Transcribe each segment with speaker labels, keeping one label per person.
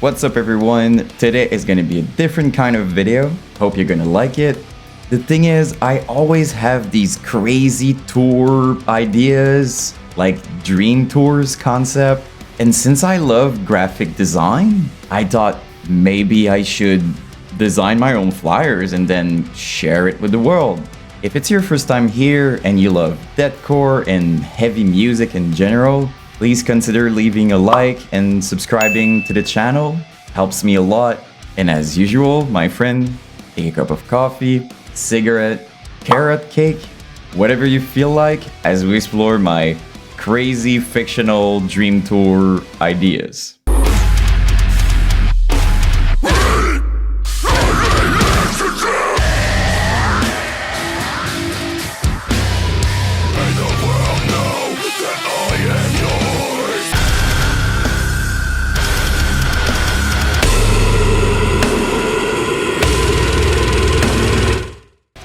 Speaker 1: What's up everyone? Today is gonna be a different kind of video. Hope you're gonna like it. The thing is, I always have these crazy tour ideas, like dream tours concept. And since I love graphic design, I thought maybe I should design my own flyers and then share it with the world. If it's your first time here and you love deathcore and heavy music in general, please consider leaving a like and subscribing to the channel. Helps me a lot. And as usual, my friend, take a cup of coffee, cigarette, carrot cake, whatever you feel like as we explore my crazy fictional dream tour ideas.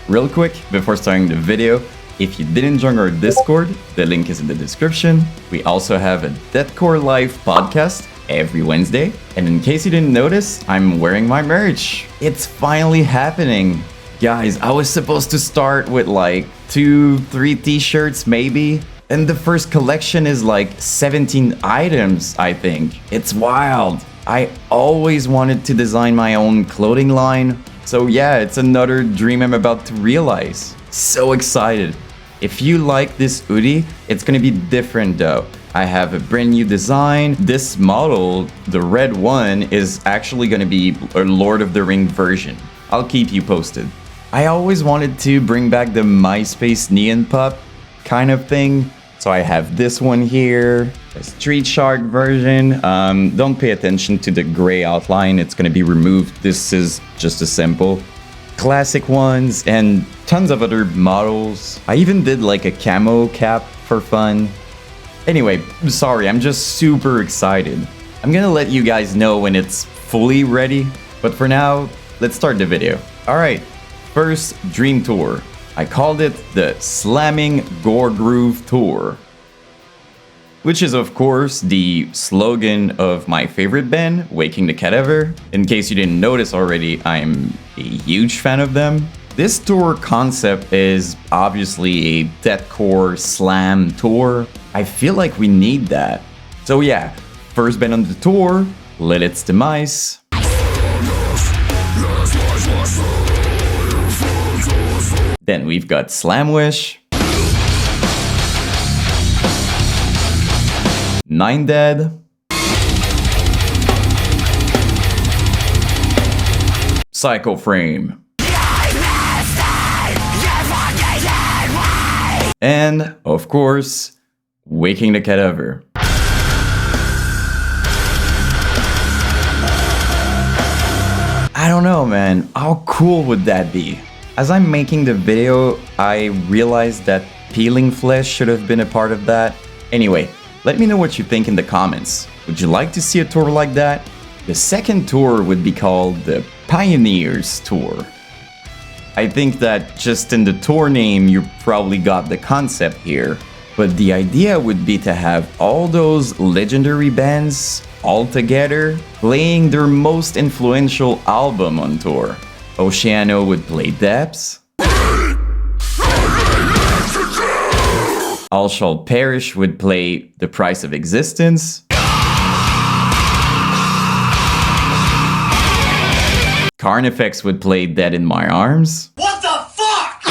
Speaker 1: Real quick, before starting the video, if you didn't join our Discord, the link is in the description. We also have a Deathcore Live podcast every Wednesday. And in case you didn't notice, I'm wearing my merch. It's finally happening. Guys, I was supposed to start with like 2-3 t-shirts maybe. And the first collection is like 17 items, I think. It's wild. I always wanted to design my own clothing line. So yeah, it's another dream I'm about to realize. So excited. If you like this hoodie, it's gonna be different though. I have a brand new design. This model, the red one, is actually gonna be a Lord of the Ring version. I'll keep you posted. I always wanted to bring back the MySpace neon pop kind of thing. So I have this one here, a Street Shark version. Don't pay attention to the gray outline, it's gonna be removed. This is just a simple. Classic ones and tons of other models. I even did like a camo cap for fun. Anyway, sorry, I'm just super excited. I'm gonna let you guys know when it's fully ready, but for now, let's start the video. All right, first dream tour. I called it the Slamming Gore Groove Tour, which is of course the slogan of my favorite band, Waking the Cadaver. In case you didn't notice already, I'm a huge fan of them. This tour concept is obviously a deathcore slam tour. I feel like we need that. So yeah, first band on the tour, Let Its Demise. Then we've got Slamwish, Nine Dead, Psycho Frame, and of course, Waking the Cadaver. I don't know, man. How cool would that be? As I'm making the video, I realized that peeling flesh should have been a part of that. Anyway, let me know what you think in the comments. Would you like to see a tour like that? The second tour would be called the Pioneers Tour. I think that just in the tour name, you probably got the concept here. But the idea would be to have all those legendary bands all together playing their most influential album on tour. Oceano would play Depths. All Shall Perish would play The Price of Existence. Carnifex would play Dead in My Arms.
Speaker 2: What the fuck?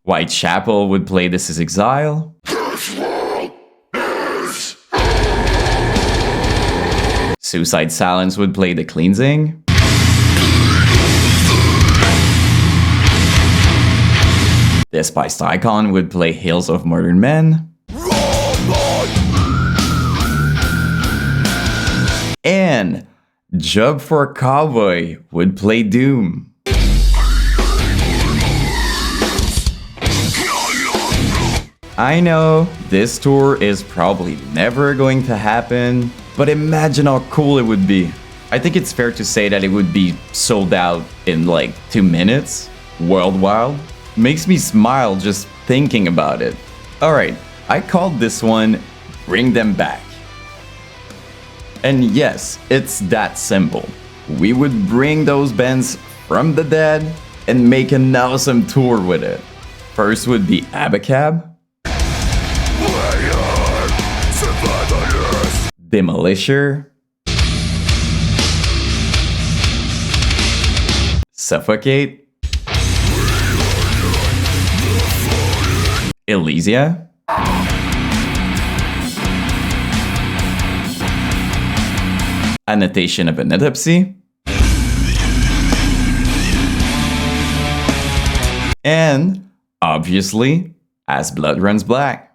Speaker 1: Whitechapel would play This Is Exile. Suicide Silence would play The Cleansing. Despised Icon would play Hills of Murdered Men. And Job for a Cowboy would play Doom. I know this tour is probably never going to happen, but imagine how cool it would be. I think it's fair to say that it would be sold out in like 2 minutes, worldwide. Makes me smile just thinking about it. Alright, I called this one Bring Them Back. And yes, it's that simple. We would bring those bands from the dead and make an awesome tour with it. First would be Abacab, Demolisher, Suffocate, Elysia, Annotation of an Autopsy, and obviously, As Blood Runs Black.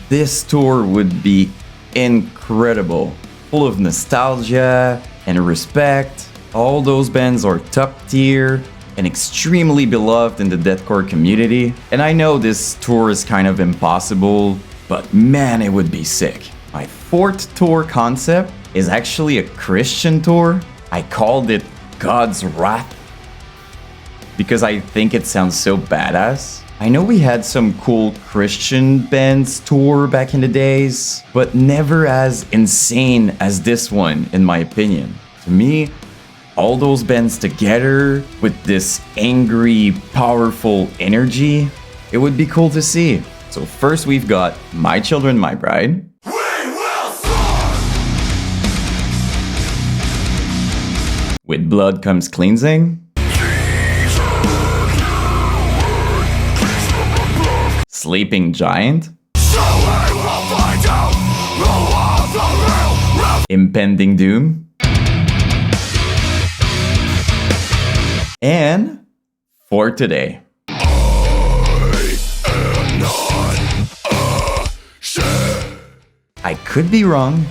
Speaker 1: This tour would be incredible, full of nostalgia and respect. All those bands are top tier and extremely beloved in the deathcore community. And I know this tour is kind of impossible, but man, it would be sick. My fourth tour concept is actually a Christian tour. I called it God's Wrath because I think it sounds so badass. I know we had some cool Christian bands tour back in the days, but never as insane as this one, in my opinion. To me, all those bands together with this angry, powerful energy, it would be cool to see. So first we've got My Children, My Bride. We will soar! With Blood Comes Cleansing. Sleeping Giant. So Impending Doom. And For Today. I could be wrong,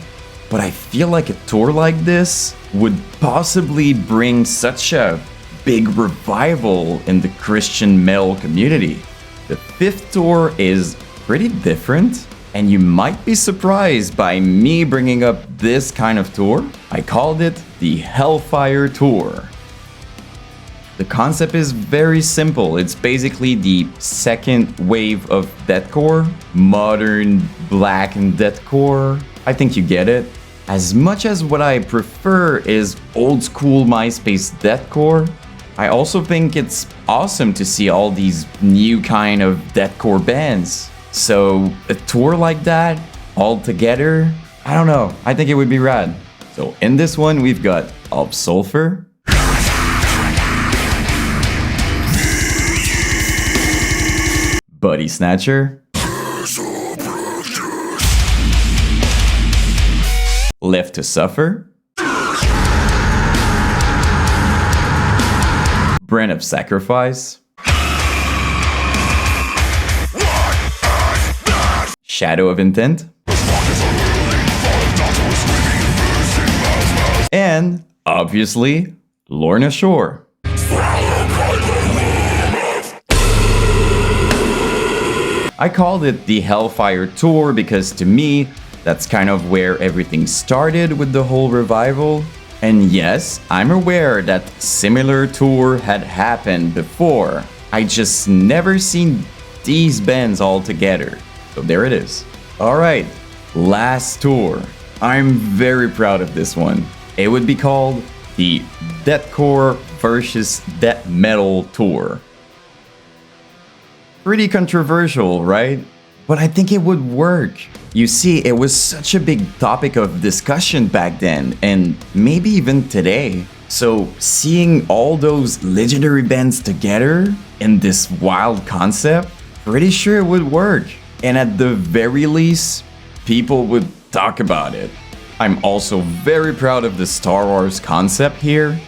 Speaker 1: but I feel like a tour like this would possibly bring such a big revival in the Christian metal community. The fifth tour is pretty different, and you might be surprised by me bringing up this kind of tour. I called it the Hellfire Tour. The concept is very simple. It's basically the second wave of deathcore, modern black and deathcore. I think you get it. As much as what I prefer is old school MySpace deathcore, I also think it's awesome to see all these new kind of deathcore bands. So a tour like that, all together, I don't know, I think it would be rad. So in this one, we've got Ob Sulfur, Body Snatcher, Left to Suffer, Brand of Sacrifice, Shadow of Intent, and obviously Lorna Shore. I called it the Hellfire Tour because to me, that's kind of where everything started with the whole revival. And yes, I'm aware that similar tour had happened before. I just never seen these bands all together. So there it is. Alright, last tour. I'm very proud of this one. It would be called the Deathcore versus Death Metal Tour. Pretty controversial, right? But I think it would work. You see, it was such a big topic of discussion back then, and maybe even today. So seeing all those legendary bands together in this wild concept, pretty sure it would work. And at the very least, people would talk about it. I'm also very proud of the Star Wars concept here.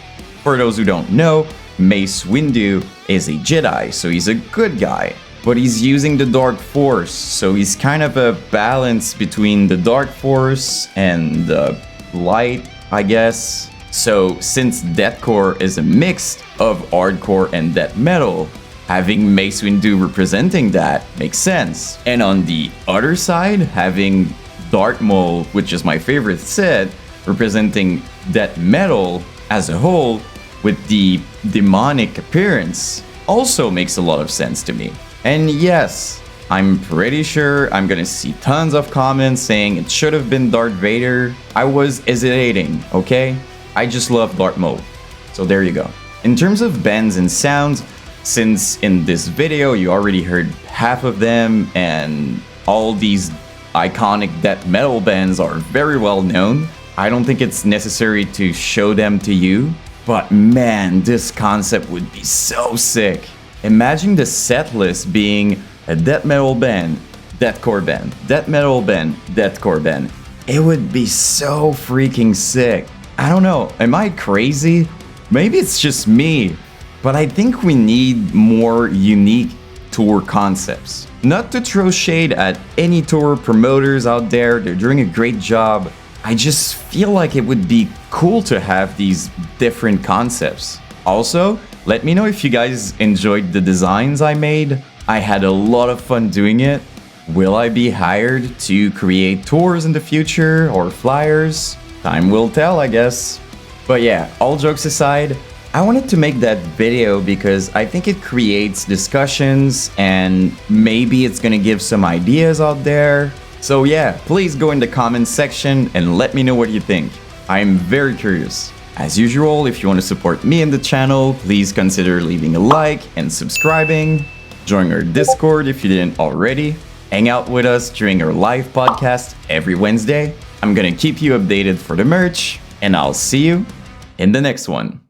Speaker 1: For those who don't know, Mace Windu is a Jedi, so he's a good guy. But he's using the Dark Force, so he's kind of a balance between the Dark Force and the light, I guess. So since deathcore is a mix of hardcore and death metal, having Mace Windu representing that makes sense. And on the other side, having Darth Maul, which is my favorite set, representing death metal as a whole with the demonic appearance, also makes a lot of sense to me. And yes, I'm pretty sure I'm gonna see tons of comments saying it should have been Darth Vader. I was hesitating, okay? I just love Darth Maul. So there you go. In terms of bends and sounds, since in this video you already heard half of them and all these iconic death metal bands are very well known, I don't think it's necessary to show them to you. But man, this concept would be so sick. Imagine the set list being a death metal band, deathcore band, death metal band, deathcore band. It would be so freaking sick. I don't know, am I crazy? Maybe it's just me, but I think we need more unique tour concepts. Not to throw shade at any tour promoters out there, they're doing a great job. I just feel like it would be cool to have these different concepts. Also, let me know if you guys enjoyed the designs I made. I had a lot of fun doing it. Will I be hired to create tours in the future or flyers? Time will tell, I guess. But yeah, all jokes aside, I wanted to make that video because I think it creates discussions and maybe it's gonna give some ideas out there. So yeah, please go in the comments section and let me know what you think. I'm very curious. As usual, if you want to support me and the channel, please consider leaving a like and subscribing. Join our Discord if you didn't already. Hang out with us during our live podcast every Wednesday. I'm gonna keep you updated for the merch, and I'll see you in the next one.